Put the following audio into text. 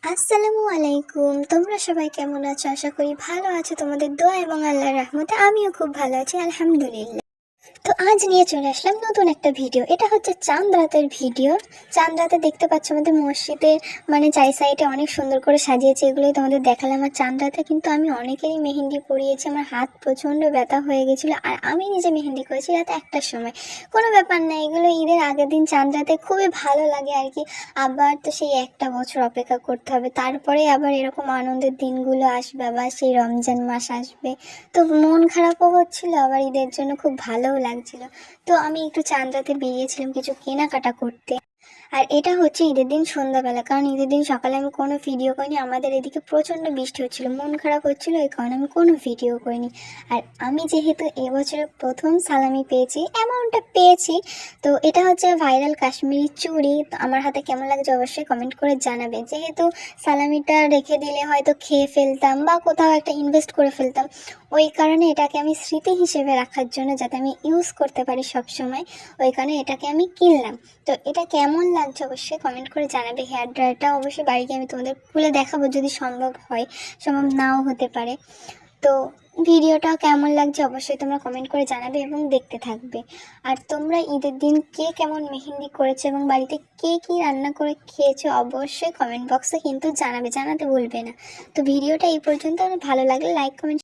আসসালামু আলাইকুম। তোমরা সবাই কেমন আছো? আশা করি ভালো আছো। তোমাদের দোয়া এবং আল্লাহর রহমতে আমিও খুব ভালো আছি, আলহামদুলিল্লাহ। তো আজ নিয়ে চলে আসলাম নতুন একটা ভিডিও। এটা হচ্ছে চাঁদ রাতের ভিডিও। চাঁদ রাতে দেখতে পাচ্ছ আমাদের মসজিদের চারি সাইডে অনেক সুন্দর করে সাজিয়েছে, এগুলোই তোমাদের দেখালাম। আর চাঁদ রাতে কিন্তু আমি অনেকেরই মেহেন্দি পরিয়েছি। আমার হাত প্রচণ্ড ব্যথা হয়ে গেছিলো, আর আমি নিজে মেহেন্দি করেছি রাত 1টার সময়। কোনো ব্যাপার না, এগুলো ঈদের আগের দিন চাঁদ রাতে খুবই ভালো লাগে আর কি। আবার তো সেই একটা বছর অপেক্ষা করতে হবে, তারপরে আবার এরকম আনন্দের দিনগুলো আসবে, আবার সেই রমজান মাস আসবে। তো মন খারাপও হচ্ছিল, আবার ঈদের জন্য খুব ভালোও লাগছিল। তো আমি একটু চাঁদ রাতে বেরিয়েছিলাম কিছু কেনাকাটা করতে। আর এটা হচ্ছে ঈদের দিন সন্ধ্যাবেলা, কারণ ঈদের দিন সকালে আমি কোনো ভিডিও করিনি। আমাদের এদিকে প্রচণ্ড বৃষ্টি হচ্ছিল, মন খারাপ হচ্ছিল, এই কারণে আমি কোনো ভিডিও করিনি। আর আমি যেহেতু এবছরের প্রথম সালামি পেয়েছি, অ্যামাউন্টটা পেয়েছি, তো এটা হচ্ছে ভাইরাল কাশ্মীরি চুড়ি। তো আমার হাতে কেমন লাগছে অবশ্যই কমেন্ট করে জানাবে। যেহেতু সালামিটা রেখে দিলে হয়তো খেয়ে ফেলতাম বা কোথাও একটা ইনভেস্ট করে ফেলতাম, ওই কারণে এটাকে আমি স্মৃতি হিসেবে রাখার জন্য, যাতে আমি ইউজ করতে পারি সব সময়, ওই কারণে এটাকে আমি কিনলাম। তো এটা কেমন লাগছে অবশ্যই কমেন্ট করে জানাবে। হেয়ার ড্রায়ারটা অবশ্যই বাড়িতে আমি তোমাদের খুলে দেখাবো যদি সম্ভব হয়, সম্ভব নাও হতে পারে। তো ভিডিওটা কেমন লাগছে অবশ্যই তোমরা কমেন্ট করে জানাবে এবং দেখতে থাকবে। আর তোমরা ঈদের দিন কে কেমন মেহেন্দি করেছো এবং বাড়িতে কে কী রান্না করে খেয়েছো অবশ্যই কমেন্ট বক্সে কিন্তু জানাবে, জানাতে ভুলবে না। তো ভিডিওটা এই পর্যন্ত। ভালো লাগলে লাইক কমেন্ট